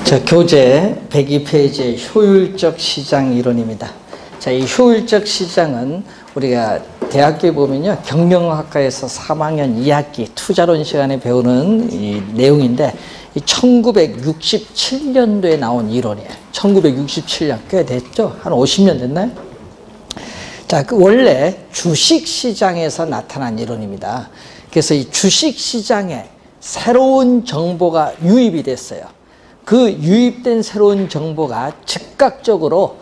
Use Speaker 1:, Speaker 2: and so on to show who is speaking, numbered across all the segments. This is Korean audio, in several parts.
Speaker 1: 자, 교재 102페이지의 효율적 시장 이론입니다. 자, 이 효율적 시장은 우리가 대학교에 보면요, 경영학과에서 3학년 2학기 투자론 시간에 배우는 이 내용인데, 이 1967년도에 나온 이론이에요. 1967년, 꽤 됐죠? 한 50년 됐나요? 자, 원래 주식 시장에서 나타난 이론입니다. 그래서 이 주식 시장에 새로운 정보가 유입이 됐어요. 그 유입된 새로운 정보가 즉각적으로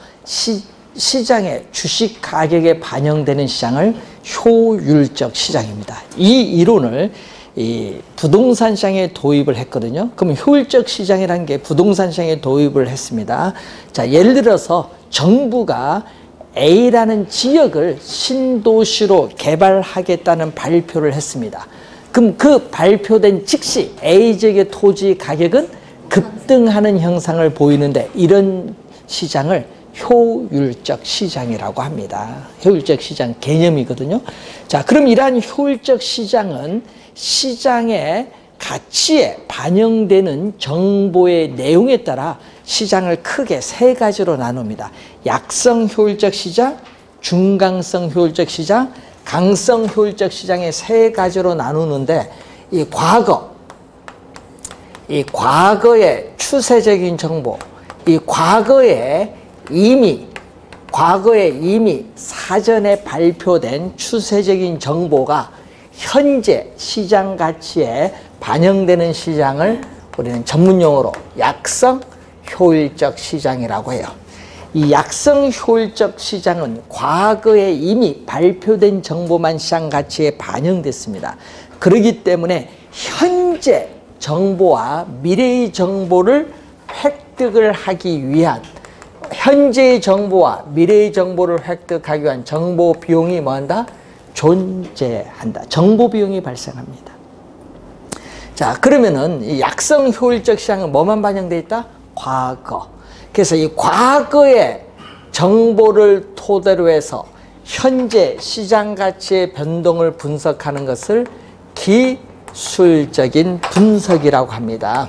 Speaker 1: 시장의 주식 가격에 반영되는 시장을 효율적 시장입니다. 이 이론을 이 부동산 시장에 도입을 했거든요. 그럼 효율적 시장이라는 게 부동산 시장에 도입을 했습니다. 자, 예를 들어서 정부가 A라는 지역을 신도시로 개발하겠다는 발표를 했습니다. 그럼 그 발표된 즉시 A 지역의 토지 가격은 급등하는 현상을 보이는데, 이런 시장을 효율적 시장이라고 합니다. 효율적 시장 개념이거든요. 자, 그럼 이러한 효율적 시장은 시장의 가치에 반영되는 정보의 내용에 따라 시장을 크게 세 가지로 나눕니다. 약성 효율적 시장, 중강성 효율적 시장, 강성 효율적 시장의 세 가지로 나누는데, 이 과거의 추세적인 정보, 이 과거에 이미 사전에 발표된 추세적인 정보가 현재 시장 가치에 반영되는 시장을 우리는 전문용어로 약성 효율적 시장이라고 해요. 이 약성 효율적 시장은 과거에 이미 발표된 정보만 시장 가치에 반영됐습니다. 그렇기 때문에 현재 정보와 미래의 정보를 획득을 하기 위한, 현재의 정보와 미래의 정보를 획득하기 위한 정보 비용이 뭐한다? 존재한다. 정보 비용이 발생합니다. 자, 그러면은 이 약성 효율적 시장은 뭐만 반영되어 있다? 과거. 그래서 이 과거의 정보를 토대로 해서 현재 시장 가치의 변동을 분석하는 것을 기술적인 분석이라고 합니다.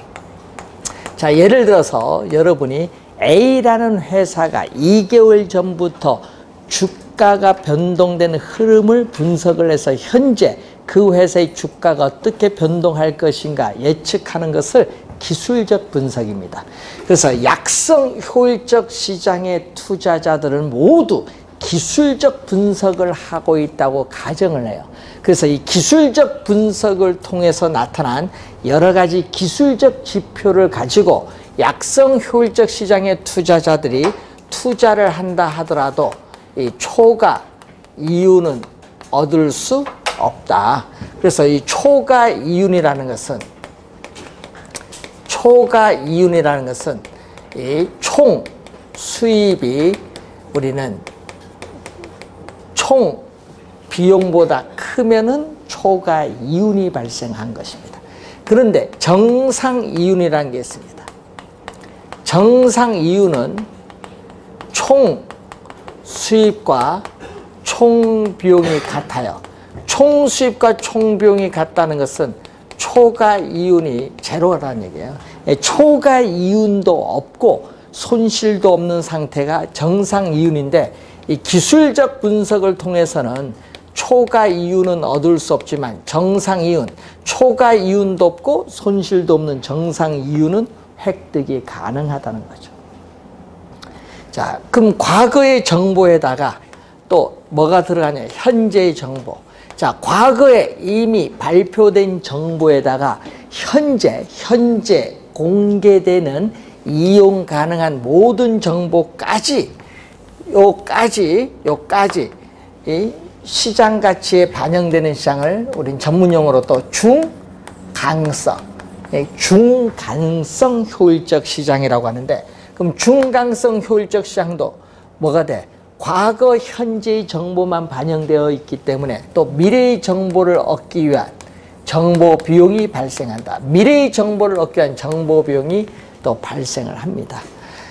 Speaker 1: 자, 예를 들어서 여러분이 A라는 회사가 2개월 전부터 주가가 변동되는 흐름을 분석을 해서 현재 그 회사의 주가가 어떻게 변동할 것인가 예측하는 것을 기술적 분석입니다. 그래서 약성 효율적 시장의 투자자들은 모두 기술적 분석을 하고 있다고 가정을 해요. 그래서 이 기술적 분석을 통해서 나타난 여러 가지 기술적 지표를 가지고 약성 효율적 시장의 투자자들이 투자를 한다 하더라도 이 초과 이윤은 얻을 수 없다. 그래서 이 초과 이윤이라는 것은 이 총 수입이 우리는 총 비용보다 크면은 초과 이윤이 발생한 것입니다. 그런데 정상 이윤이라는 게 있습니다. 정상 이윤은 총 수입과 총 비용이 같아요. 총 수입과 총 비용이 같다는 것은 초과 이윤이 제로라는 얘기예요. 초과 이윤도 없고 손실도 없는 상태가 정상 이윤인데, 이 기술적 분석을 통해서는 초과 이윤은 얻을 수 없지만 정상 이윤, 초과 이윤도 없고 손실도 없는 정상 이윤은 획득이 가능하다는 거죠. 자, 그럼 과거의 정보에다가 또 뭐가 들어가냐? 현재의 정보. 자, 과거에 이미 발표된 정보에다가 현재 공개되는 이용 가능한 모든 정보까지 이 시장 가치에 반영되는 시장을 우린 전문용어로 또 중간성 효율적 시장이라고 하는데, 그럼 중간성 효율적 시장도 뭐가 돼? 과거 현재의 정보만 반영되어 있기 때문에 또 미래의 정보를 얻기 위한 정보 비용이 발생한다. 미래의 정보를 얻기 위한 정보 비용이 또 발생을 합니다.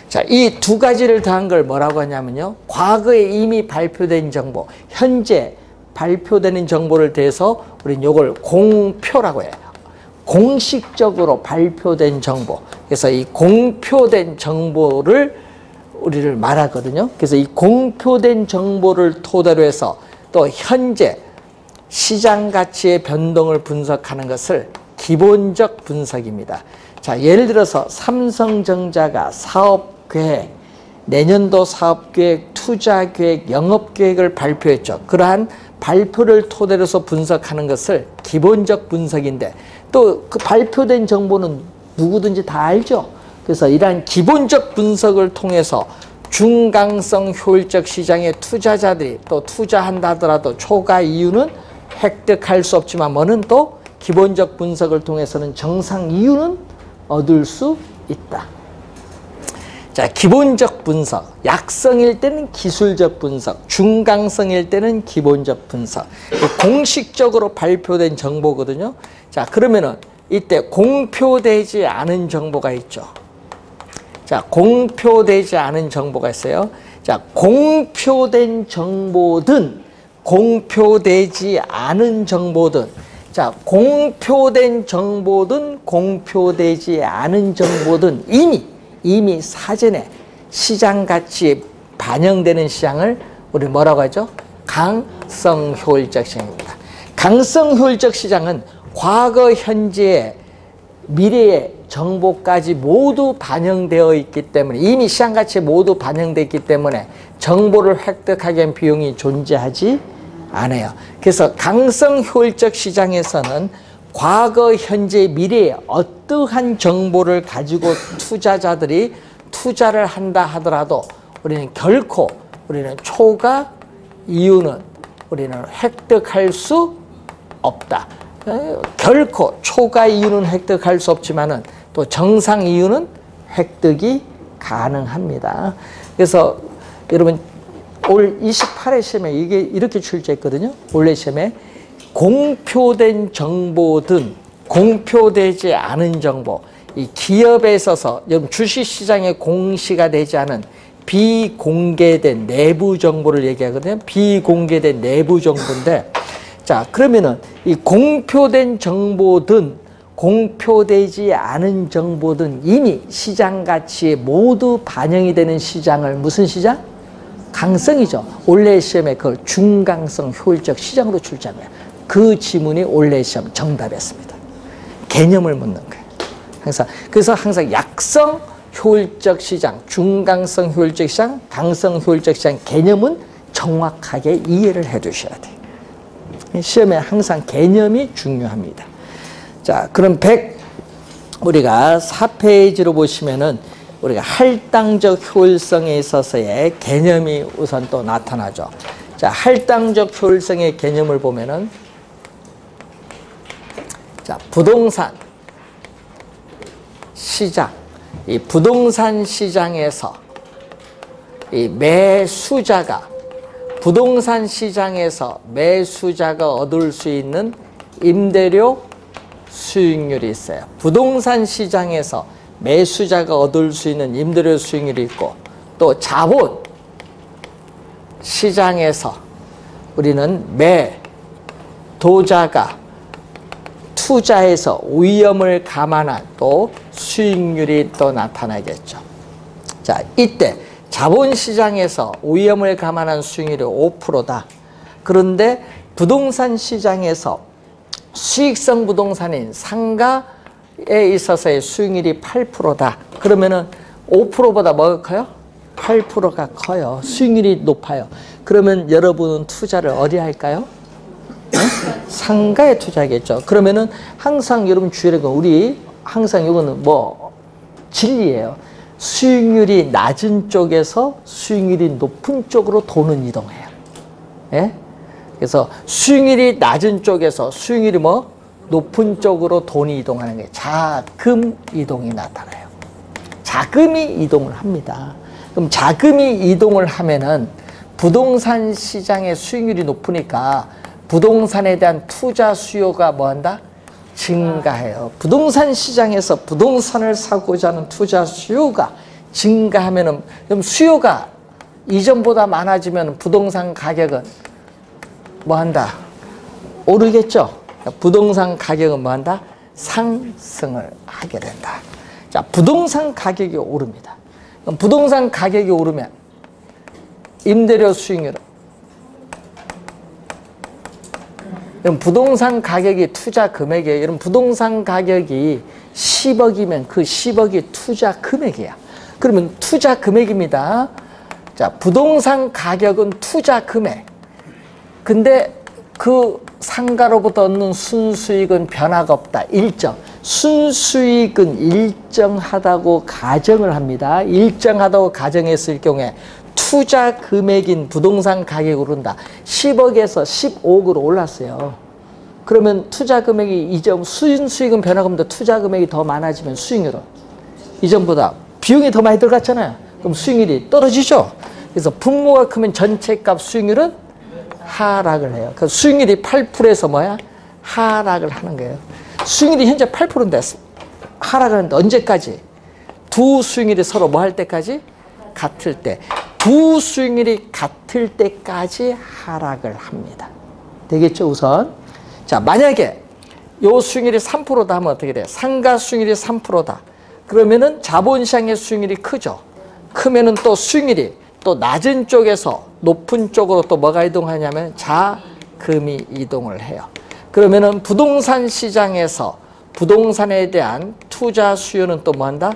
Speaker 1: 자, 이 두 가지를 더한 걸 뭐라고 하냐면요, 과거에 이미 발표된 정보, 현재 발표되는 정보를 대해서 우리는 이걸 공표라고 해요. 공식적으로 발표된 정보. 그래서 이 공표된 정보를 우리를 말하거든요. 그래서 이 공표된 정보를 토대로 해서 또 현재 시장 가치의 변동을 분석하는 것을 기본적 분석입니다. 자, 예를 들어서 삼성전자가 사업계획, 내년도 사업계획, 투자계획, 영업계획을 발표했죠. 그러한 발표를 토대로 해서 분석하는 것을 기본적 분석인데 또 그 발표된 정보는 누구든지 다 알죠. 그래서 이러한 기본적 분석을 통해서 중강성 효율적 시장의 투자자들이 또 투자한다 하더라도 초과 이유는 획득할 수 없지만 뭐는 또 기본적 분석을 통해서는 정상 이유는 얻을 수 있다. 자, 기본적 분석, 약성일 때는 기술적 분석, 중강성일 때는 기본적 분석. 공식적으로 발표된 정보거든요. 자, 그러면은 이때 공표되지 않은 정보가 있죠. 자, 공표되지 않은 정보가 있어요. 자, 공표된 정보든 공표되지 않은 정보든, 자, 공표된 정보든 공표되지 않은 정보든 이미 사전에 시장 가치에 반영되는 시장을 우리 뭐라고 하죠? 강성 효율적 시장입니다. 강성 효율적 시장은 과거, 현재, 미래의 정보까지 모두 반영되어 있기 때문에 이미 시장 가치에 모두 반영되어 있기 때문에 정보를 획득하기 위한 비용이 존재하지 않아요. 그래서 강성 효율적 시장에서는 과거, 현재, 미래의 어떠한 정보를 가지고 투자자들이 투자를 한다 하더라도 우리는 결코 초과 이유는 우리는 획득할 수 없다. 결코 초과 이유는 획득할 수 없지만은 또 정상 이유는 획득이 가능합니다. 그래서 여러분 올 28회 시험에 이게 이렇게 출제했거든요. 올해 시험에 공표된 정보든 공표되지 않은 정보, 이 기업에 있어서 여러분 주식시장에 공시가 되지 않은 비공개된 내부 정보를 얘기하거든요. 비공개된 내부 정보인데, 자, 그러면은 이 공표된 정보든 공표되지 않은 정보든 이미 시장 가치에 모두 반영이 되는 시장을 무슨 시장? 강성이죠. 올해 시험에 그걸 중강성 효율적 시장으로 출제한 거예요. 그 지문이 올해 시험 정답이었습니다. 개념을 묻는 거예요. 그래서 항상 약성 효율적 시장, 중강성 효율적 시장, 강성 효율적 시장 개념은 정확하게 이해를 해 두셔야 돼요. 시험에 항상 개념이 중요합니다. 자, 그럼 우리가 4페이지로 보시면은 우리가 할당적 효율성에 있어서의 개념이 우선 또 나타나죠. 자, 할당적 효율성의 개념을 보면은, 자, 부동산 시장, 이 부동산 시장에서 이 부동산 시장에서 매수자가 얻을 수 있는 임대료 수익률이 있어요. 부동산 시장에서 매수자가 얻을 수 있는 임대료 수익률이 있고, 또 자본 시장에서 우리는 매도자가 투자해서 위험을 감안한 또 수익률이 또 나타나겠죠. 자, 이때 자본시장에서 위험을 감안한 수익률이 5%다. 그런데 부동산 시장에서 수익성 부동산인 상가에 있어서의 수익률이 8%다. 그러면은 5%보다 뭐가 커요? 8%가 커요. 수익률이 높아요. 그러면 여러분은 투자를 어디 할까요? 상가에 투자하겠죠. 그러면은 항상 여러분 주의할 건 우리 항상 이거는 뭐 진리예요. 수익률이 낮은 쪽에서 수익률이 높은 쪽으로 돈은 이동해요. 예? 그래서 수익률이 낮은 쪽에서 수익률이 뭐 높은 쪽으로 돈이 이동하는 게 자금 이동이 나타나요. 자금이 이동을 합니다. 그럼 자금이 이동을 하면은 부동산 시장의 수익률이 높으니까 부동산에 대한 투자 수요가 뭐한다? 증가해요. 부동산 시장에서 부동산을 사고자 하는 투자 수요가 증가하면은, 그럼 수요가 이전보다 많아지면 부동산 가격은 뭐한다? 오르겠죠. 부동산 가격은 뭐한다? 상승을 하게 된다. 자, 부동산 가격이 오릅니다. 그럼 부동산 가격이 오르면 임대료 수익률은, 그럼 부동산 가격이 투자 금액이에요. 여러분, 부동산 가격이 10억이면 그 10억이 투자 금액이야. 그러면 투자 금액입니다. 자, 부동산 가격은 투자 금액. 근데 그 상가로부터 얻는 순수익은 변화가 없다. 일정. 순수익은 일정하다고 가정을 합니다. 일정하다고 가정했을 경우에 투자 금액인 부동산 가격이 오른다. 10억에서 15억으로 올랐어요. 그러면 투자 금액이 이전 순수익은 변화가 없는데 투자 금액이 더 많아지면 수익률은 이전보다 비용이 더 많이 들어갔잖아요. 그럼 수익률이 떨어지죠. 그래서 분모가 크면 전체값 수익률은 하락을 해요. 그 수익률이 8%에서 뭐야? 하락을 하는 거예요. 수익률이 현재 8%인데 하락을 하는데 언제까지? 두 수익률이 서로 뭐 할 때까지? 같을 때. 두 수익률이 같을 때까지 하락을 합니다. 되겠죠, 우선? 자, 만약에 요 수익률이 3%다 하면 어떻게 돼요? 상가 수익률이 3%다. 그러면은 자본시장의 수익률이 크죠. 크면은 또 수익률이 또 낮은 쪽에서 높은 쪽으로 또 뭐가 이동하냐면 자금이 이동을 해요. 그러면은 부동산 시장에서 부동산에 대한 투자 수요는 또 뭐 한다?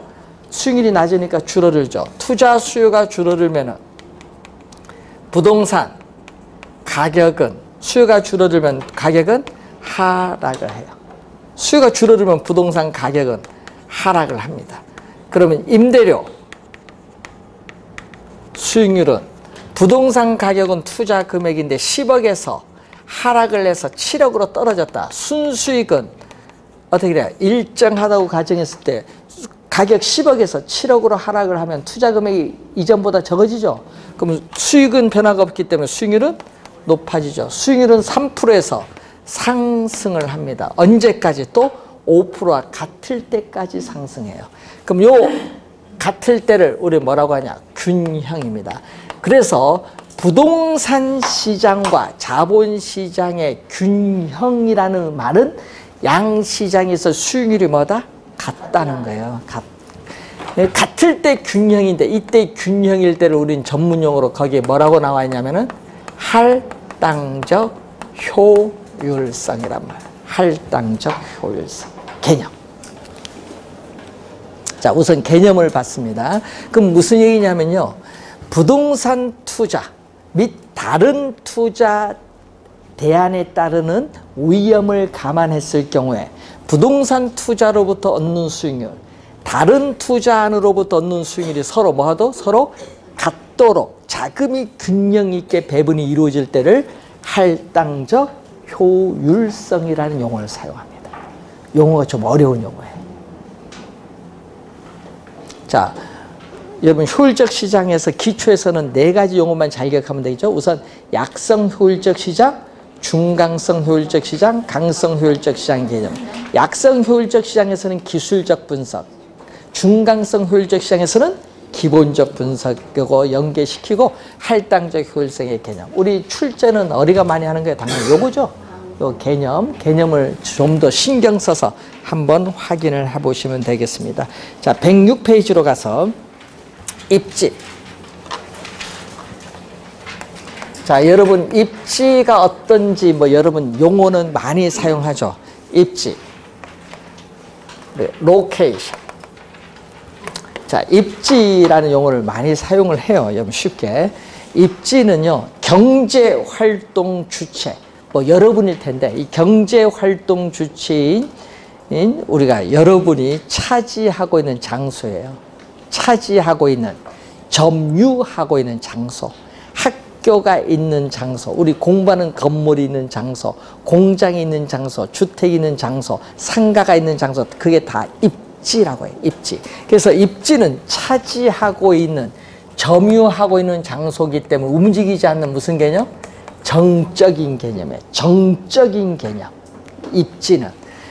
Speaker 1: 수익률이 낮으니까 줄어들죠. 투자 수요가 줄어들면은 부동산 가격은, 수요가 줄어들면 가격은 하락을 해요. 수요가 줄어들면 부동산 가격은 하락을 합니다. 그러면 임대료 수익률은, 부동산 가격은 투자 금액인데 10억에서 하락을 해서 7억으로 떨어졌다. 순수익은 어떻게 돼요? 일정하다고 가정했을 때 가격 10억에서 7억으로 하락을 하면 투자 금액이 이전보다 적어지죠. 그럼 수익은 변화가 없기 때문에 수익률은 높아지죠. 수익률은 3%에서 상승을 합니다. 언제까지? 또 5%와 같을 때까지 상승해요. 그럼 요 같을 때를 우리 뭐라고 하냐? 균형입니다. 그래서 부동산 시장과 자본시장의 균형이라는 말은 양시장에서 수익률이 뭐다? 같다는 거예요. 같을 때 균형인데, 이때 균형일 때를 우린 전문용어로 거기에 뭐라고 나와 있냐면은 할당적 효율성이란 말이에요. 할당적 효율성. 개념. 자, 우선 개념을 봤습니다. 그럼 무슨 얘기냐면요. 부동산 투자 및 다른 투자 대안에 따르는 위험을 감안했을 경우에 부동산 투자로부터 얻는 수익률, 다른 투자안으로부터 얻는 수익률이 서로 뭐하도? 서로 같도록 자금이 균형 있게 배분이 이루어질 때를 할당적 효율성이라는 용어를 사용합니다. 용어가 좀 어려운 용어예요. 자, 여러분 효율적 시장에서 기초에서는 4가지 용어만 잘 기억하면 되겠죠. 우선 약성 효율적 시장, 중강성 효율적 시장, 강성 효율적 시장 개념. 약성 효율적 시장에서는 기술적 분석, 중강성 효율적 시장에서는 기본적 분석하고 연계시키고 할당적 효율성의 개념. 우리 출제는 어디가 많이 하는 거예요? 당연히 요거죠. 요 개념을 좀 더 신경 써서 한번 확인을 해보시면 되겠습니다. 자, 106페이지로 가서 입지. 자, 여러분 입지가 어떤지 뭐 여러분 용어는 많이 사용하죠. 입지, 로케이션. 자, 입지라는 용어를 많이 사용을 해요. 여러분 쉽게. 입지는요, 경제활동 주체. 뭐 여러분일 텐데 이 경제활동 주체인 우리가 여러분이 차지하고 있는 장소예요. 차지하고 있는, 점유하고 있는 장소. 학교가 있는 장소, 우리 공부하는 건물이 있는 장소, 공장이 있는 장소, 주택이 있는 장소, 상가가 있는 장소, 그게 다 입지라고 해요. 입지. 그래서 입지는 차지하고 있는, 점유하고 있는 장소이기 때문에 움직이지 않는 무슨 개념? 정적인 개념이에요. 정적인 개념. 입지는.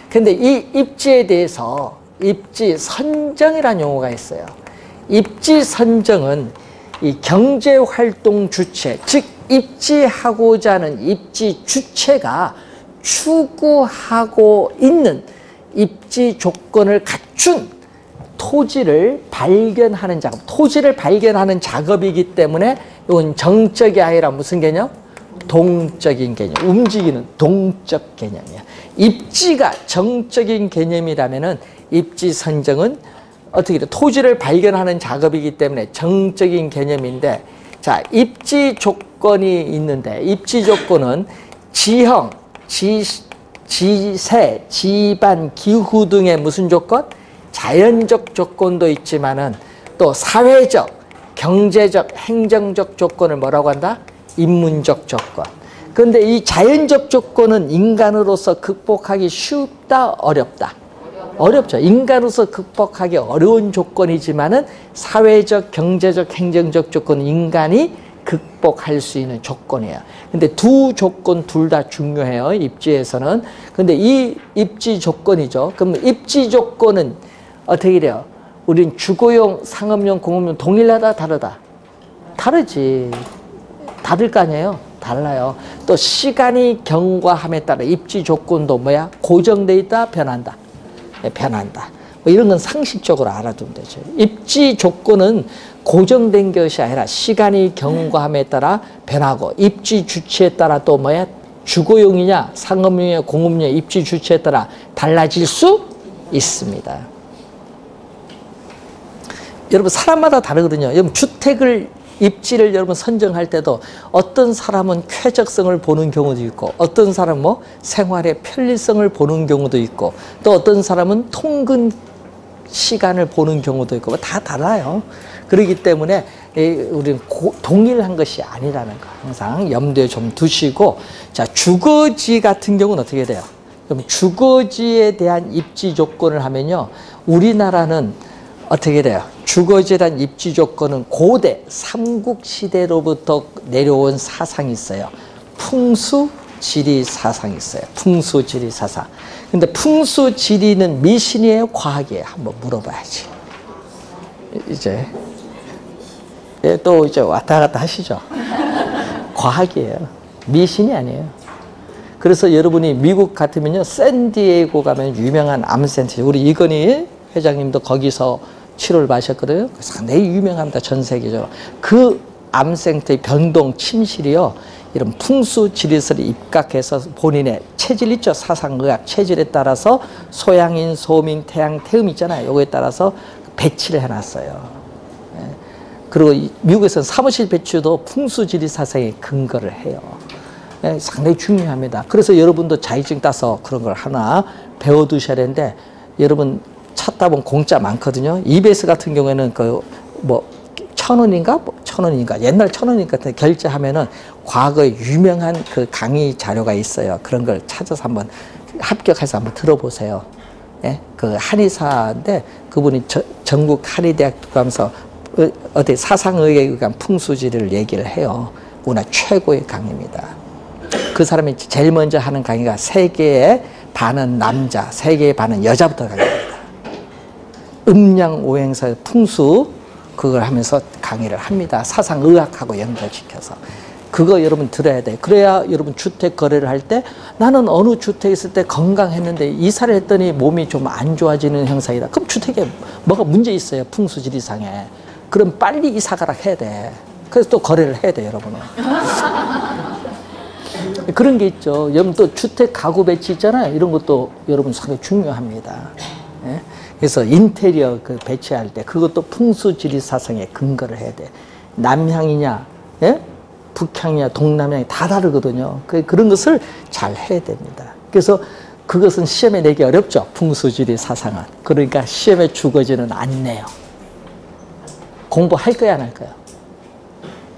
Speaker 1: 근데 이 입지에 대해서 입지 선정이라는 용어가 있어요. 입지 선정은 이 경제활동 주체, 즉 입지하고자 하는 입지 주체가 추구하고 있는 입지 조건을 갖춘 토지를 발견하는 작업, 토지를 발견하는 작업이기 때문에 이건 정적이 아니라 무슨 개념? 동적인 개념, 움직이는 동적 개념이야. 입지가 정적인 개념이라면은 입지 선정은 어떻게 돼? 토지를 발견하는 작업이기 때문에 정적인 개념인데, 자, 입지 조건이 있는데, 입지 조건은 지형, 지세, 지반, 기후 등의 무슨 조건? 자연적 조건도 있지만은 또 사회적, 경제적, 행정적 조건을 뭐라고 한다? 인문적 조건. 그런데 이 자연적 조건은 인간으로서 극복하기 쉽다, 어렵다? 어렵죠. 인간으로서 극복하기 어려운 조건이지만은 사회적, 경제적, 행정적 조건은 인간이 극복할 수 있는 조건이에요. 근데 두 조건 둘 다 중요해요. 입지에서는. 근데 이 입지 조건이죠. 그럼 입지 조건은 어떻게 돼요? 우린 주거용, 상업용, 공업용 동일하다, 다르다? 다르지. 다를 거 아니에요? 달라요. 또 시간이 경과함에 따라 입지 조건도 뭐야? 고정돼 있다, 변한다? 변한다. 뭐 이런 건 상식적으로 알아두면 되죠. 입지 조건은 고정된 것이 아니라 시간이 경과함에 따라 변하고, 입지 주체에 따라 또 뭐야? 주거용이냐, 상업용이냐, 공업용이냐, 입지 주체에 따라 달라질 수 있습니다. 여러분, 사람마다 다르거든요. 여러분, 주택을, 입지를 여러분 선정할 때도 어떤 사람은 쾌적성을 보는 경우도 있고, 어떤 사람은 뭐 생활의 편리성을 보는 경우도 있고, 또 어떤 사람은 통근 시간을 보는 경우도 있고, 다 달라요. 그렇기 때문에 우리는 동일한 것이 아니라는 거 항상 염두에 좀 두시고, 자, 주거지 같은 경우는 어떻게 돼요? 그럼 주거지에 대한 입지 조건을 하면요, 우리나라는 어떻게 돼요? 주거지에 대한 입지 조건은 고대 삼국시대로부터 내려온 사상이 있어요. 풍수지리 사상이 있어요. 풍수지리 사상. 근데 풍수지리는 미신이에요, 과학이에요? 한번 물어봐야지. 이제 또 이제 왔다 갔다 하시죠. 과학이에요. 미신이 아니에요. 그래서 여러분이 미국 같으면요, 샌디에이고 가면 유명한 암센터, 우리 이건희 회장님도 거기서 치료를 받으셨거든요. 상당히 유명합니다, 전 세계적으로. 그 암센터의 변동 침실이요, 이런 풍수지리설에 입각해서 본인의 체질 있죠, 사상의학 체질에 따라서 소양인, 소민, 태양, 태음 있잖아요. 요거에 따라서 배치를 해놨어요. 그리고 미국에서는 사무실 배치도 풍수지리 사상에 근거를 해요. 상당히 중요합니다. 그래서 여러분도 자격증 따서 그런 걸 하나 배워두셔야 되는데, 여러분 찾다 보면 공짜 많거든요. EBS 같은 경우에는 그 뭐 1,000원인가? 1,000원인가? 옛날 1,000원인가 같은 결제하면은 과거에 유명한 그 강의 자료가 있어요. 그런 걸 찾아서 한번 합격해서 한번 들어보세요. 예? 그 한의사인데 그분이 전국 한의대학 가면서 어디 사상의학에 의한 풍수지리를 얘기를 해요. 우리나라 최고의 강의입니다. 그 사람이 제일 먼저 하는 강의가 세계의 반은 남자, 세계의 반은 여자부터 강의입니다. 음양오행사의 풍수, 그걸 하면서 강의를 합니다. 사상의학하고 연결시켜서. 그거 여러분 들어야 돼요. 그래야 여러분 주택 거래를 할 때, 나는 어느 주택에 있을 때 건강했는데 이사를 했더니 몸이 좀 안 좋아지는 현상이다. 그럼 주택에 뭐가 문제 있어요, 풍수지리상에. 그럼 빨리 이사가라 해야 돼. 그래서 또 거래를 해야 돼, 여러분은. 그런 게 있죠. 여러분 또 주택 가구 배치 있잖아요. 이런 것도 여러분 상당히 중요합니다. 예? 그래서 인테리어 그 배치할 때 그것도 풍수지리 사상에 근거를 해야 돼. 남향이냐, 예? 북향이냐, 동남향이 다 다르거든요. 그런 것을 잘 해야 됩니다. 그래서 그것은 시험에 내기 어렵죠, 풍수지리 사상은. 그러니까 시험에 주거지는 안 내요. 공부할 거야, 안 할 거야?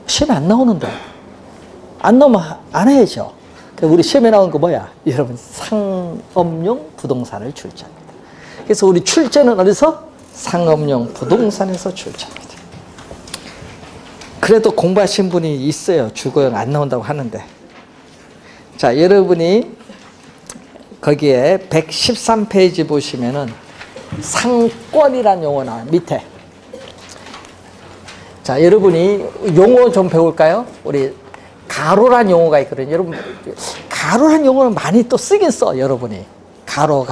Speaker 1: 시험에 안 나오는데. 안 나오면 안 해야죠. 우리 시험에 나온 거 뭐야? 여러분, 상업용 부동산을 출제합니다. 그래서 우리 출제는 어디서? 상업용 부동산에서 출제합니다. 그래도 공부하신 분이 있어요. 주거용 안 나온다고 하는데. 자, 여러분이 거기에 113페이지 보시면은 상권이란 용어 나와요, 밑에. 자, 여러분이 용어 좀 배울까요? 우리 가로란 용어가 있거든요. 여러분, 가로란 용어는 많이 또 쓰긴 써, 여러분이. 가로.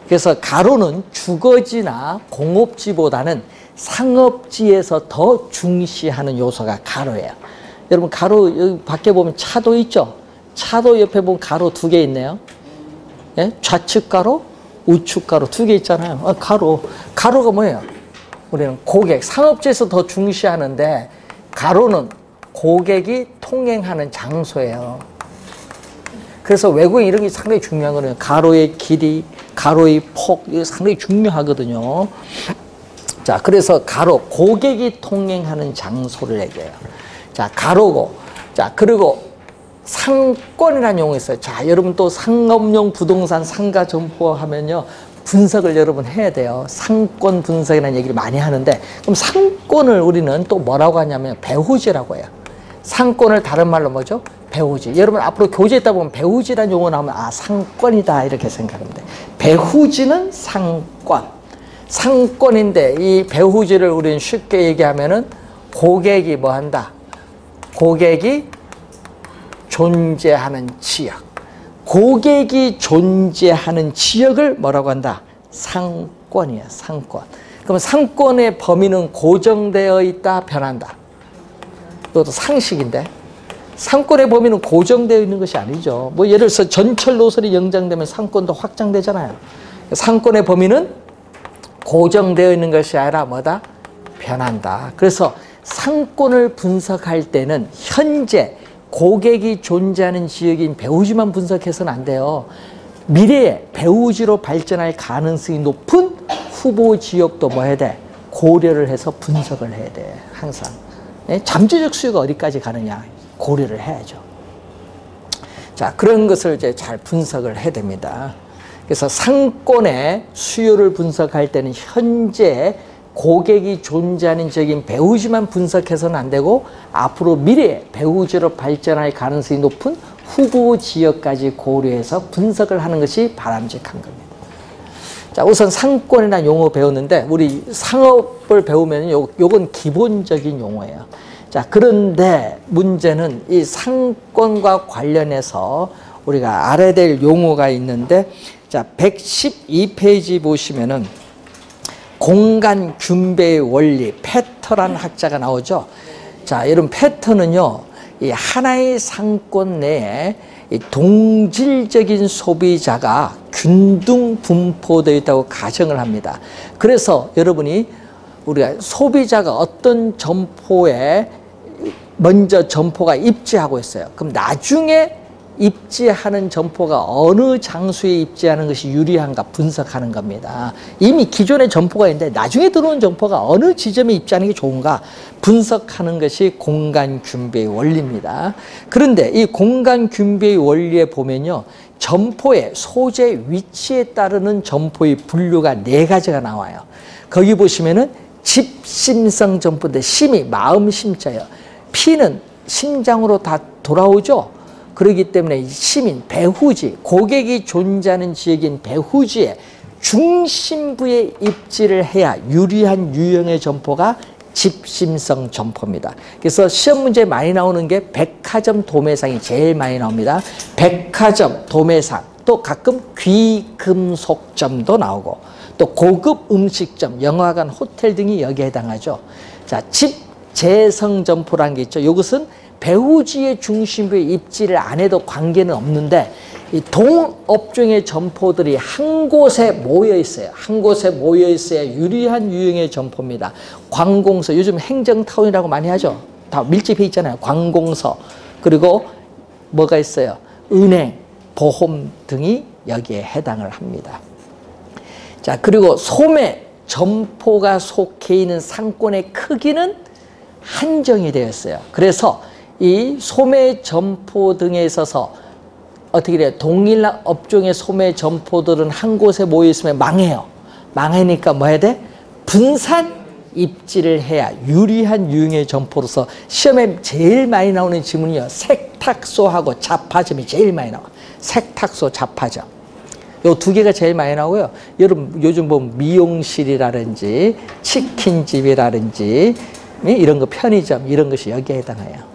Speaker 1: 그래서 가로는 주거지나 공업지보다는 상업지에서 더 중시하는 요소가 가로예요. 여러분 가로 여기 밖에 보면 차도 있죠. 차도 옆에 보면 가로 2개 있네요. 예? 좌측 가로, 우측 가로 2개 있잖아요. 가로가 뭐예요? 우리는 고객, 상업지에서 더 중시하는데 가로는 고객이 통행하는 장소예요. 그래서 외국인 이런 게 상당히 중요한 거예요. 가로의 길이, 가로의 폭, 이게 상당히 중요하거든요. 자, 그래서 가로, 고객이 통행하는 장소를 얘기해요. 자, 가로고, 자, 그리고 상권이라는 용어가 있어요. 자, 여러분 또 상업용 부동산 상가 점포 하면요. 분석을 여러분 해야 돼요. 상권 분석이라는 얘기를 많이 하는데, 그럼 상권을 우리는 또 뭐라고 하냐면 배후지라고 해요. 상권을 다른 말로 뭐죠? 배후지. 여러분 앞으로 교재 있다 보면 배후지라는 용어 나오면 아, 상권이다 이렇게 생각하면 돼. 배후지는 상권. 상권인데 이 배후지를 우리는 쉽게 얘기하면은 고객이 뭐 한다? 고객이 존재하는 지역. 고객이 존재하는 지역을 뭐라고 한다? 상권이야, 상권. 그럼 상권의 범위는 고정되어 있다, 변한다. 이것도 상식인데. 상권의 범위는 고정되어 있는 것이 아니죠. 뭐 예를 들어서 전철 노선이 연장되면 상권도 확장되잖아요. 상권의 범위는 고정되어 있는 것이 아니라 뭐다? 변한다. 그래서 상권을 분석할 때는 현재 고객이 존재하는 지역인 배후지만 분석해서는 안 돼요. 미래에 배후지로 발전할 가능성이 높은 후보 지역도 뭐 해야 돼? 고려를 해서 분석을 해야 돼. 항상. 네? 잠재적 수요가 어디까지 가느냐 고려를 해야죠. 자, 그런 것을 이제 잘 분석을 해야 됩니다. 그래서 상권의 수요를 분석할 때는 현재 고객이 존재하는 지역인 배후지만 분석해서는 안 되고 앞으로 미래에 배후지로 발전할 가능성이 높은 후보 지역까지 고려해서 분석을 하는 것이 바람직한 겁니다. 자, 우선 상권이라는 용어 배웠는데 우리 상업을 배우면 요건 기본적인 용어예요. 자, 그런데 문제는 이 상권과 관련해서 우리가 알아야 될 용어가 있는데 자, 112페이지 보시면은 공간 균배의 원리, 패턴이라는 학자가 나오죠. 자, 여러분 패턴은요, 이 하나의 상권 내에 이 동질적인 소비자가 균등 분포되어 있다고 가정을 합니다. 그래서 여러분이 우리가 소비자가 어떤 점포에 먼저 점포가 입지하고 있어요. 그럼 나중에 입지하는 점포가 어느 장소에 입지하는 것이 유리한가 분석하는 겁니다. 이미 기존의 점포가 있는데 나중에 들어온 점포가 어느 지점에 입지하는 게 좋은가 분석하는 것이 공간 균배의 원리입니다. 그런데 이 공간 균배의 원리에 보면요, 점포의 소재 위치에 따르는 점포의 분류가 4가지가 나와요. 거기 보시면은 집심성 점포인데 심이 마음 심자예요. 피는 심장으로 다 돌아오죠. 그렇기 때문에 시민, 배후지, 고객이 존재하는 지역인 배후지의 중심부에 입지를 해야 유리한 유형의 점포가 집심성 점포입니다. 그래서 시험 문제에 많이 나오는 게 백화점 도매상이 제일 많이 나옵니다. 백화점, 도매상, 또 가끔 귀금속점도 나오고 또 고급 음식점, 영화관, 호텔 등이 여기에 해당하죠. 자, 집재성 점포라는 게 있죠. 이것은 배후지의 중심부에 입지를 안 해도 관계는 없는데 이 동업종의 점포들이 한 곳에 모여 있어요. 한 곳에 모여 있어야 유리한 유형의 점포입니다. 관공서, 요즘 행정타운이라고 많이 하죠. 다 밀집해 있잖아요. 관공서, 그리고 뭐가 있어요? 은행, 보험 등이 여기에 해당을 합니다. 자, 그리고 소매, 점포가 속해 있는 상권의 크기는 한정이 되어 있어요. 그래서 이 소매 점포 등에 있어서 어떻게 돼요? 동일 업종의 소매 점포들은 한 곳에 모여 있으면 망해요. 망하니까 뭐 해야 돼? 분산 입지를 해야 유리한 유형의 점포로서 시험에 제일 많이 나오는 지문이요. 세탁소하고 잡화점이 제일 많이 나와. 세탁소, 잡화점. 요 2개가 제일 많이 나오고요. 여러분 요즘 보면 미용실이라든지 치킨집이라든지 이런 거 편의점 이런 것이 여기에 해당해요.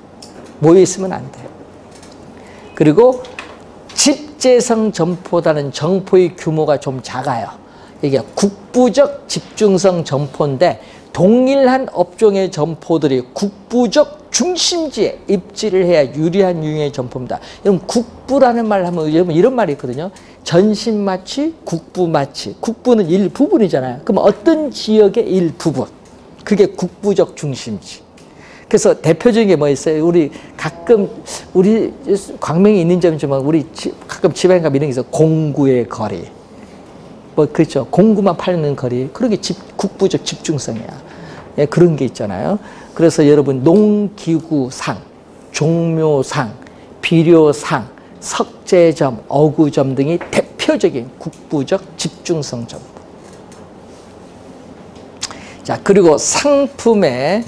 Speaker 1: 모여 있으면 안 돼요. 그리고 집 국제성 점포보다는 점포의 규모가 좀 작아요. 이게 국부적 집중성 점포인데 동일한 업종의 점포들이 국부적 중심지에 입지를 해야 유리한 유형의 점포입니다. 여러분 국부라는 말 하면 여러분 이런 말이 있거든요. 전신마취, 국부마취. 국부는 일부분이잖아요. 그럼 어떤 지역의 일부분. 그게 국부적 중심지. 그래서 대표적인 게 뭐 있어요? 우리 가끔 우리 광명에 있는 점이지만 우리 가끔 지방에 가면 이런 게 있어요. 공구의 거리. 뭐 그렇죠. 공구만 팔는 거리. 그런 게 국부적 집중성이야. 예, 그런 게 있잖아요. 그래서 여러분 농기구상, 종묘상, 비료상, 석재점, 어구점 등이 대표적인 국부적 집중성 점포. 자, 그리고 상품의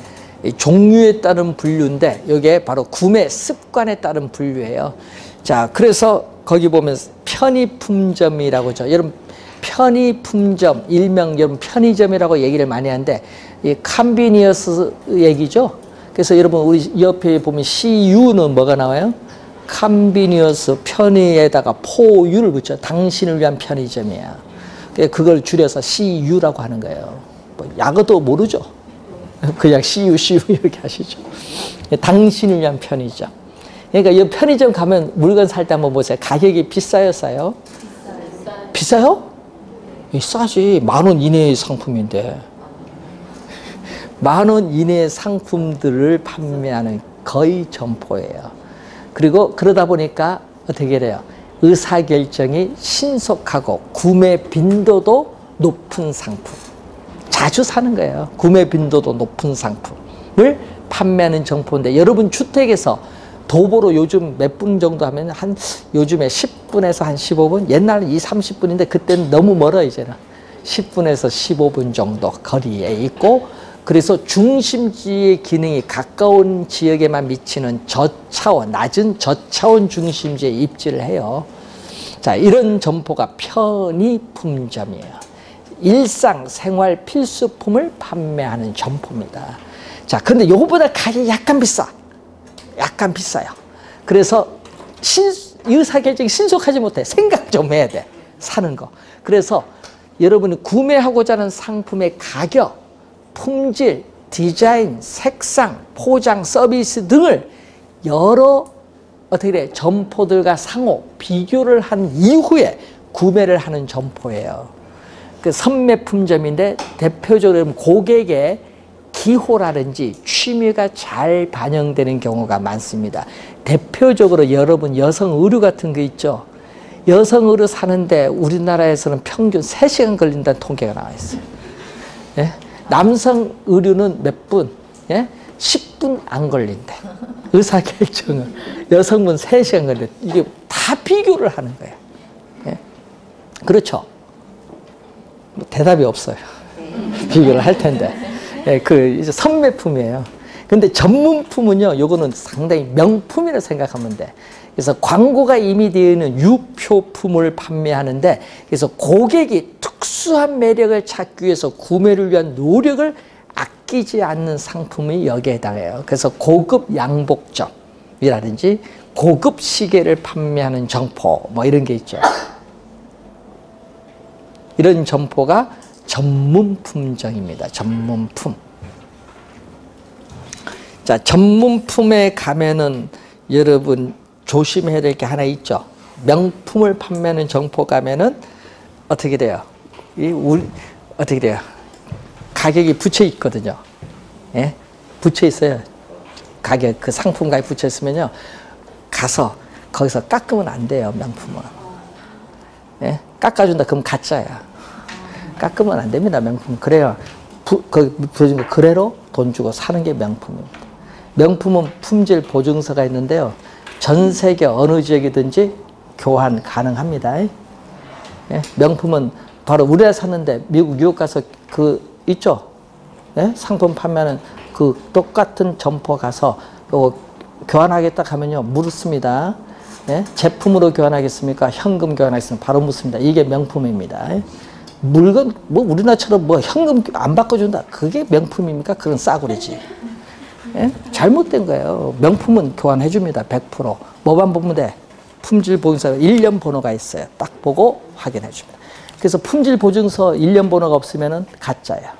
Speaker 1: 종류에 따른 분류인데 이게 바로 구매 습관에 따른 분류예요. 자, 그래서 거기 보면 편의품점이라고 하죠. 여러분 편의품점, 일명 여러분 편의점이라고 얘기를 많이 하는데 이 컨비니언스 얘기죠. 그래서 여러분 우리 옆에 보면 CU는 뭐가 나와요? 컨비니언스, 편의에다가 포유를 붙여. 당신을 위한 편의점이야. 그걸 줄여서 CU라고 하는 거예요. 뭐 약어도 모르죠. 그냥 CU 이렇게 하시죠. 당신을 위한 편의점. 그러니까 이 편의점 가면 물건 살 때 한번 보세요. 가격이 비싸요, 싸요? 비싸요? 싸지. 10,000원 이내의 상품인데. 10,000원 이내의 상품들을 판매하는 거의 점포예요. 그리고 그러다 보니까 어떻게 돼요? 의사결정이 신속하고 구매 빈도도 높은 상품. 자주 사는 거예요. 구매 빈도도 높은 상품을 판매하는 점포인데 여러분 주택에서 도보로 요즘 몇 분 정도 하면 요즘에 10분에서 한 15분? 옛날은 30분인데 그때는 너무 멀어 이제는. 10분에서 15분 정도 거리에 있고 그래서 중심지의 기능이 가까운 지역에만 미치는 저차원, 낮은 저차원 중심지에 입지를 해요. 자, 이런 점포가 편의품점이에요. 일상생활 필수품을 판매하는 점포입니다. 자, 그런데 요거보다 가격이 약간 비싸. 약간 비싸요. 그래서 의사결정이 신속하지 못해. 생각 좀 해야 돼. 사는 거. 그래서 여러분이 구매하고자 하는 상품의 가격, 품질, 디자인, 색상, 포장, 서비스 등을 여러 어떻게 돼? 점포들과 상호 비교를 한 이후에 구매를 하는 점포예요. 그 선매품점인데 대표적으로 고객의 기호라든지 취미가 잘 반영되는 경우가 많습니다. 대표적으로 여러분 여성 의류 같은 거 있죠. 여성 의류 사는데 우리나라에서는 평균 3시간 걸린다는 통계가 나와 있어요. 예? 남성 의류는 몇 분? 예? 10분 안 걸린대. 의사결정을. 여성분 3시간 걸린대. 이게 다 비교를 하는 거예요. 예? 그렇죠. 뭐 대답이 없어요. 비교를 할 텐데. 예, 이제 선매품이에요. 근데 전문품은요, 요거는 상당히 명품이라고 생각하면 돼. 그래서 광고가 이미 되어 있는 유표품을 판매하는데, 그래서 고객이 특수한 매력을 찾기 위해서 구매를 위한 노력을 아끼지 않는 상품이 여기에 해당해요. 그래서 고급 양복점이라든지 고급 시계를 판매하는 점포, 뭐 이런 게 있죠. 이런 점포가 전문품점입니다. 전문품. 자, 전문품에 가면은 여러분 조심해야 될 게 하나 있죠. 명품을 판매하는 점포 가면은 어떻게 돼요? 어떻게 돼요? 가격이 붙여 있거든요. 예? 붙여 있어요. 가격, 그 상품 가격 붙여 있으면요. 가서 거기서 깎으면 안 돼요, 명품은. 예? 깎아준다, 그럼 가짜야. 깎으면 안 됩니다, 명품. 그래야, 그래로 돈 주고 사는 게 명품입니다. 명품은 품질 보증서가 있는데요. 전 세계 어느 지역이든지 교환 가능합니다. 예? 명품은 바로 우리나라 샀는데 미국, 뉴욕 가서 있죠? 예? 상품 판매하는 그 똑같은 점포 가서 교환하겠다 하면요. 묻습니다. 예? 제품으로 교환하겠습니까? 현금 교환하겠습니까? 바로 묻습니다. 이게 명품입니다. 예? 물건, 뭐 우리나라처럼 뭐 현금 안 바꿔준다. 그게 명품입니까? 그건 싸구리지. 예? 잘못된 거예요. 명품은 교환해줍니다. 100%. 뭐만 보면 돼? 품질 보증서 1년 번호가 있어요. 딱 보고 확인해 줍니다. 그래서 품질 보증서 1년 번호가 없으면 가짜야.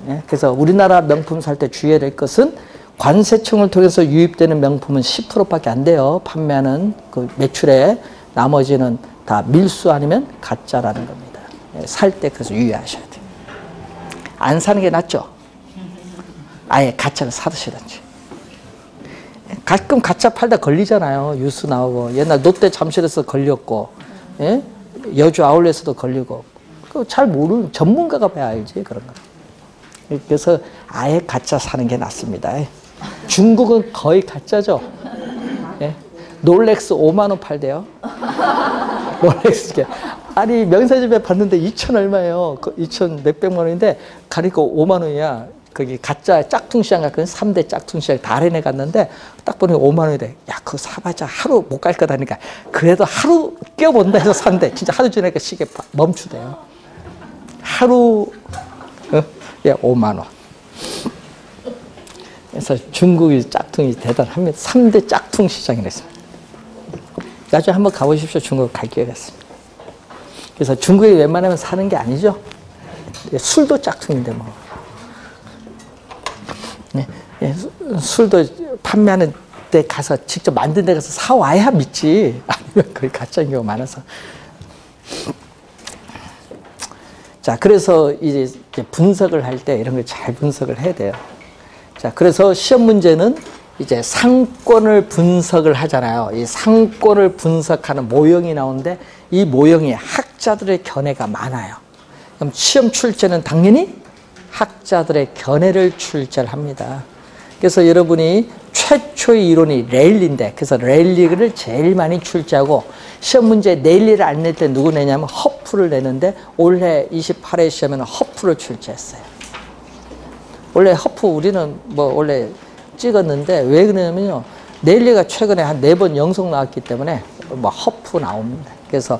Speaker 1: 예? 그래서 우리나라 명품 살 때 주의해야 될 것은 관세청을 통해서 유입되는 명품은 10%밖에 안 돼요. 판매하는 그 매출에 나머지는 다 밀수 아니면 가짜라는 겁니다. 예, 살 때 그래서 유의하셔야 돼요. 안 사는 게 낫죠. 아예 가짜를 사드시든지. 가끔 가짜 팔다 걸리잖아요. 뉴스 나오고 옛날 롯데 잠실에서 걸렸고, 예? 여주 아울렛에도 걸리고. 그거 잘 모르는 전문가가 봐야 알지 그런 거. 그래서 아예 가짜 사는 게 낫습니다. 중국은 거의 가짜죠. 예? 롤렉스 5만 원 팔대요. 롤렉스. 아니 명사집에 봤는데 2천 얼마예요. 2천 몇백만 원인데 가니까 5만 원이야. 거기 가짜 짝퉁시장 갔거든. 3대 짝퉁시장 다른애 갔는데 딱 보니 5만 원이래. 야 그거 사봤자 하루 못 갈 거다니까. 그래도 하루 껴본다 해서 산대. 진짜 하루 지나니까 시계 멈추대요. 하루 예, 5만 원. 그래서 중국이 짝퉁이 대단합니다. 3대 짝퉁 시장이랬어요. 나중에 한번 가보십시오. 중국 갈 기회가 있습니다. 그래서 중국에 웬만하면 사는 게 아니죠. 술도 짝퉁인데 뭐. 예, 술도 판매하는 데 가서 직접 만든 데 가서 사와야 믿지. 아니면 거의 가짜인 경우가 많아서. 자, 그래서 이제 분석을 할 때 이런 걸 잘 분석을 해야 돼요. 자, 그래서 시험 문제는 이제 상권을 분석을 하잖아요. 이 상권을 분석하는 모형이 나오는데 이 모형이 학자들의 견해가 많아요. 그럼 시험 출제는 당연히 학자들의 견해를 출제를 합니다. 그래서 여러분이 최초의 이론이 레일리인데 그래서 레일리를 제일 많이 출제하고 시험 문제 레일리를 안 낼 때 누구 내냐면 허프를 내는데 올해 28회 시험에는 허프를 출제했어요. 원래 허프 우리는 뭐 원래 찍었는데 왜 그러냐면요. 레일리가 최근에 한 4번 연속 나왔기 때문에 뭐 허프 나옵니다. 그래서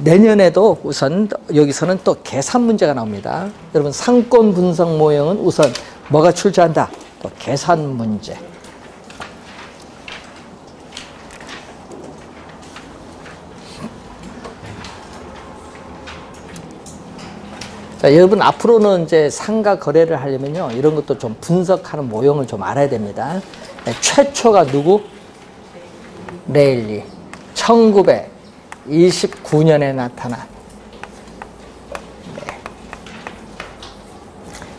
Speaker 1: 내년에도 우선 여기서는 또 계산 문제가 나옵니다. 여러분 상권 분석 모형은 우선 뭐가 출제한다? 또 계산 문제. 자, 여러분 앞으로는 이제 상가 거래를 하려면요. 이런 것도 좀 분석하는 모형을 좀 알아야 됩니다. 네, 최초가 누구? 레일리. 1929년에 나타난. 네.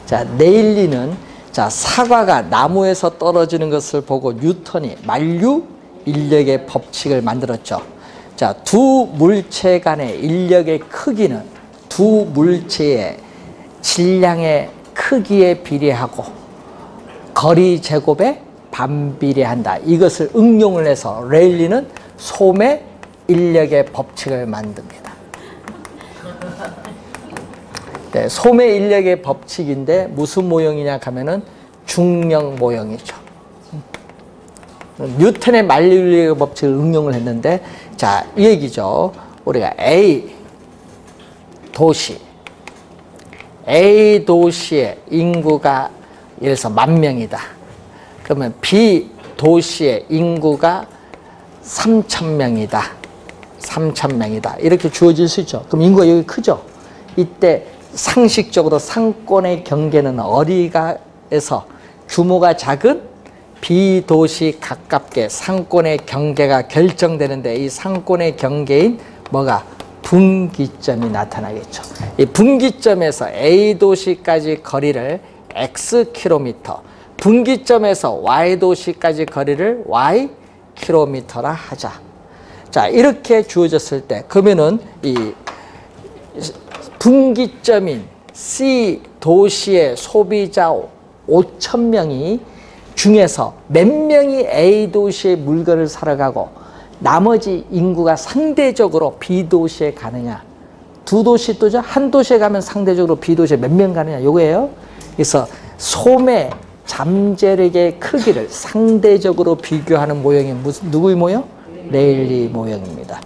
Speaker 1: 자, 레일리는 자, 사과가 나무에서 떨어지는 것을 보고 뉴턴이 만류 인력의 법칙을 만들었죠. 자, 두 물체 간의 인력의 크기는 두 물체의 질량의 크기에 비례하고 거리 제곱에 반비례한다. 이것을 응용을 해서 레일리는 소매 인력의 법칙을 만듭니다. 네, 소매 인력의 법칙인데 무슨 모형이냐 하면은 중력 모형이죠. 뉴턴의 만류 인력의 법칙을 응용을 했는데 자, 이 얘기죠. 우리가 A 도시의 인구가 예를 들어서 10,000명이다. 그러면 B 도시의 인구가 3,000명이다. 3,000명이다. 이렇게 주어질 수 있죠. 그럼 인구가 여기 크죠. 이때 상식적으로 상권의 경계는 어디가에서 규모가 작은 B 도시 가깝게 상권의 경계가 결정되는데 이 상권의 경계인 뭐가 분기점이 나타나겠죠. 이 분기점에서 A 도시까지 거리를 X 킬로미터, 분기점에서 Y 도시까지 거리를 Y 킬로미터라 하자. 자, 이렇게 주어졌을 때 그러면은 이 분기점인 C 도시의 소비자 5,000명이 중에서 몇 명이 A 도시의 물건을 사러 가고 나머지 인구가 상대적으로 B 도시에 가느냐. 두 도시 또죠. 한 도시에 가면 상대적으로 B 도시에 몇 명 가느냐. 요거예요. 그래서 소매 잠재력의 크기를 상대적으로 비교하는 모형이 누구의 모형? 레일리 모형입니다.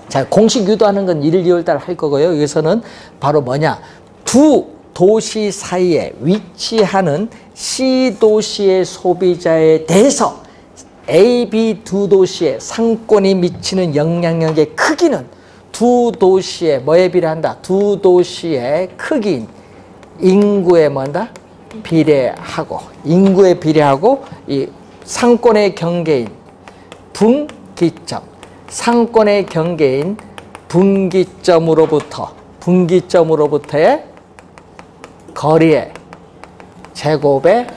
Speaker 1: 자, 공식 유도하는 건 1일, 2월 달 할 거고요. 여기서는 바로 뭐냐. 두 도시 사이에 위치하는 C 도시의 소비자에 대해서 A, B 두 도시의 상권이 미치는 영향력의 크기는 두 도시의 뭐에 비례한다? 두 도시의 크기인 인구에 뭐한다? 비례하고, 인구에 비례하고 이 상권의 경계인 분기점, 상권의 경계인 분기점으로부터의 거리의 제곱에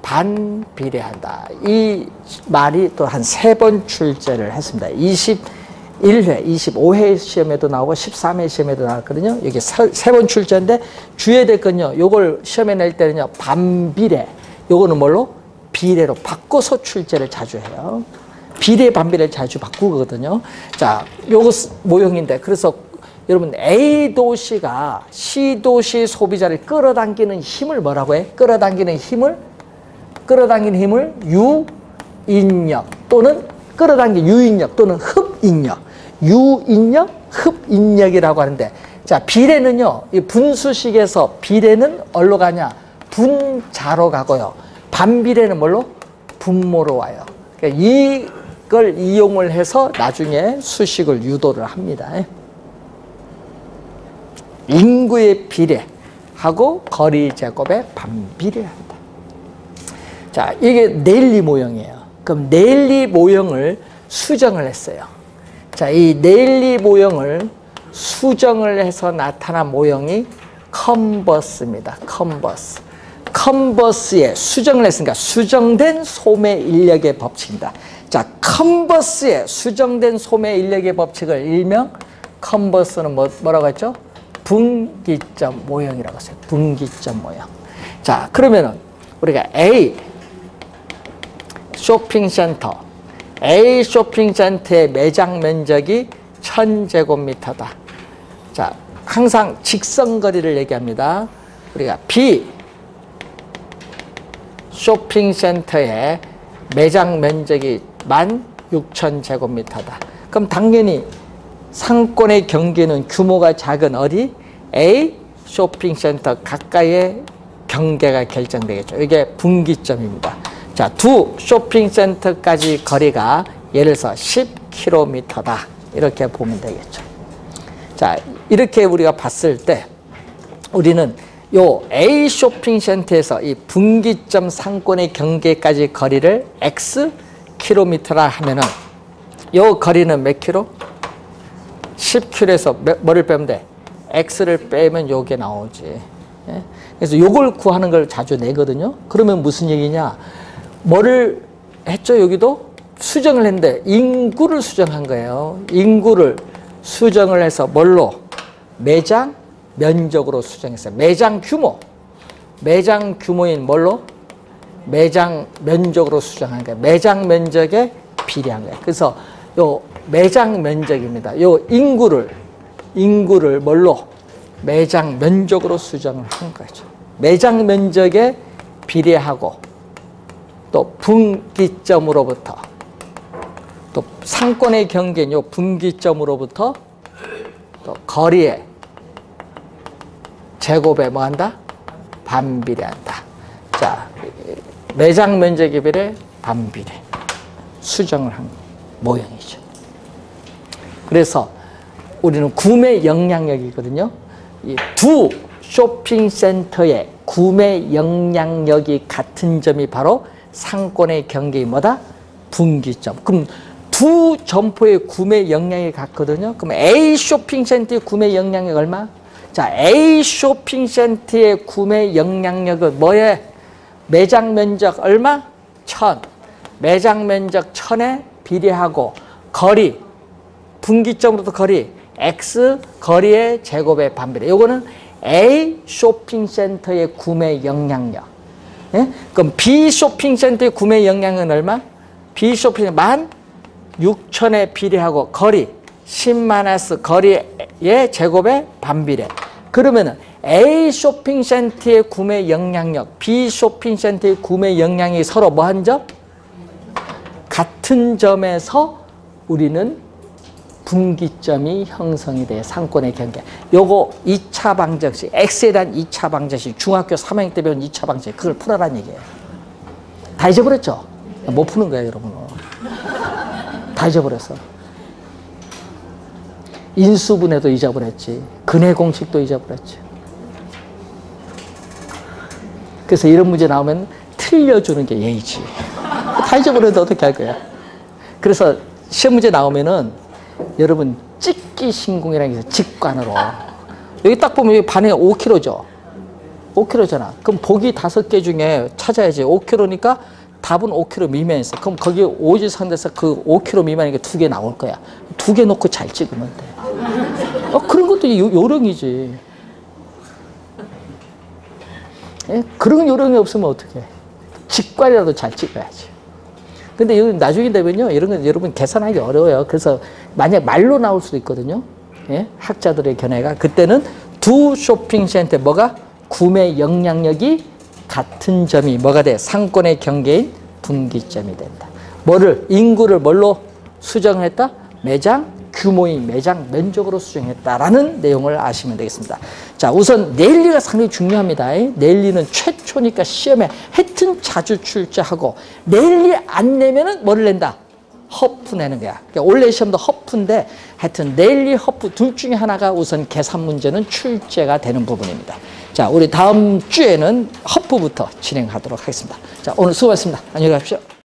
Speaker 1: 반비례한다. 이 말이 또 한 3번 출제를 했습니다. 21회, 25회 시험에도 나오고 13회 시험에도 나왔거든요. 여기 3번 출제인데 주의해야 될 건요. 요걸 시험에 낼 때는요. 반비례. 요거는 뭘로? 비례로 바꿔서 출제를 자주 해요. 비례 반비례를 자주 바꾸거든요. 자, 요거 모형인데 그래서 여러분 A 도시가 C 도시 소비자를 끌어당기는 힘을 뭐라고 해? 끌어당기는 힘을 유인력 또는 끌어당긴 유인력 또는 흡인력, 유인력, 흡인력이라고 하는데, 자, 비례는요, 이 분수식에서 비례는 어디로 가냐? 분자로 가고요. 반비례는 뭘로? 분모로 와요. 그러니까 이걸 이용을 해서 나중에 수식을 유도를 합니다. 인구의 비례하고 거리 제곱의 반비례한다. 자, 이게 네일리 모형이에요. 그럼 네일리 모형을 수정을 했어요. 자, 이 네일리 모형을 수정을 해서 나타난 모형이 컨버스입니다. 컨버스. 컨버스에 수정을 했으니까 수정된 소매 인력의 법칙입니다. 자, 컨버스에 수정된 소매 인력의 법칙을 일명 컨버스는 뭐라고 했죠? 분기점 모형이라고 했어요. 분기점 모형. 자, 그러면은 우리가 A 쇼핑센터의 매장 면적이 1000제곱미터다. 자, 항상 직선거리를 얘기합니다. 우리가 B 쇼핑센터의 매장 면적이 16,000제곱미터다. 그럼 당연히 상권의 경계는 규모가 작은 어디? A 쇼핑센터 가까이의 경계가 결정되겠죠. 이게 분기점입니다. 자, 두 쇼핑센터까지 거리가 예를 들어서 10km다. 이렇게 보면 되겠죠. 자, 이렇게 우리가 봤을 때 우리는 요 A 쇼핑센터에서 이 분기점 상권의 경계까지 거리를 X 킬로미터라 하면은 요 거리는 몇 킬로? 10km에서 뭐를 빼면 돼? X를 빼면 요게 나오지. 예? 그래서 요걸 구하는 걸 자주 내거든요. 그러면 무슨 얘기냐? 뭐를 했죠? 여기도 수정을 했는데 인구를 수정한 거예요. 인구를 수정을 해서 뭘로? 매장 면적으로 수정했어요. 매장 규모인 뭘로? 매장 면적으로 수정한 거예요. 매장 면적에 비례한 거예요. 그래서 요 매장 면적입니다. 요 인구를 뭘로? 매장 면적으로 수정을 한 거죠. 매장 면적에 비례하고 또 분기점으로부터 또 상권의 경계인 요 분기점으로부터 또 거리의 제곱에 뭐한다? 반비례한다. 자, 매장 면적에 비례 반비례 수정을 한 모형이죠. 그래서 우리는 구매 영향력이거든요. 이 두 쇼핑센터의 구매 영향력이 같은 점이 바로 상권의 경계인 뭐다? 분기점. 그럼 두 점포의 구매 영향이 같거든요. 그럼 A 쇼핑센터의 구매 영향력 얼마? 자, A 쇼핑센터의 구매 영향력은 뭐에? 매장 면적 얼마? 1000. 매장 면적 1000에 비례하고 거리, 분기점으로부터 거리, X 거리의 제곱의 반비례. 요거는 A 쇼핑센터의 구매 영향력. 예? 그럼 B 쇼핑센터의 구매 영향은 얼마? B 쇼핑센터 16,000에 비례하고 거리 10-S 거리의 제곱의 반비례. 그러면은 A 쇼핑센터의 구매 영향력, B 쇼핑센터의 구매 영향이 서로 뭐한 점? 같은 점에서 우리는 분기점이 형성이 돼요. 상권의 경계. 요거 2차 방정식, X에 대한 2차 방정식, 중학교 3학년 때 배운 2차 방정식, 그걸 풀어라는 얘기예요. 다 잊어버렸죠? 못 푸는 거예요, 여러분은. 다 잊어버렸어. 인수분해도 잊어버렸지. 근해 공식도 잊어버렸지. 그래서 이런 문제 나오면 틀려주는 게 예의지. 다 잊어버려도 어떻게 할 거야. 그래서 시험 문제 나오면은 여러분 찍기 신공이라는 게 있어요. 직관으로. 여기 딱 보면 여기 반에 5kg죠. 5kg잖아. 그럼 보기 5개 중에 찾아야지. 5kg니까 답은 5kg 미만이었어. 그럼 거기 오지선에서 그 5kg 미만이니까 2개 나올 거야. 2개 놓고 잘 찍으면 돼. 그런 것도 요령이지. 예? 그런 요령이 없으면 어떡해. 직관이라도 잘 찍어야지. 근데 나중에 되면요, 이런 건 여러분 계산하기 어려워요. 그래서 만약 말로 나올 수도 있거든요. 예? 학자들의 견해가. 그때는 두 쇼핑센터 뭐가? 구매 영향력이 같은 점이 뭐가 돼? 상권의 경계인 분기점이 된다. 뭐를? 인구를 뭘로 수정을 했다? 매장 규모인 매장 면적으로 수정했다라는 내용을 아시면 되겠습니다. 자, 우선 내일리가 상당히 중요합니다. 내일리는 최초니까 시험에 하여튼 자주 출제하고 내일리 안 내면은 뭐를 낸다? 허프 내는 거야. 그러니까 원래 시험도 허프인데 하여튼 내일리 허프 둘 중에 하나가 우선 계산 문제는 출제가 되는 부분입니다. 자, 우리 다음 주에는 허프부터 진행하도록 하겠습니다. 자, 오늘 수고하셨습니다. 안녕히 가십시오.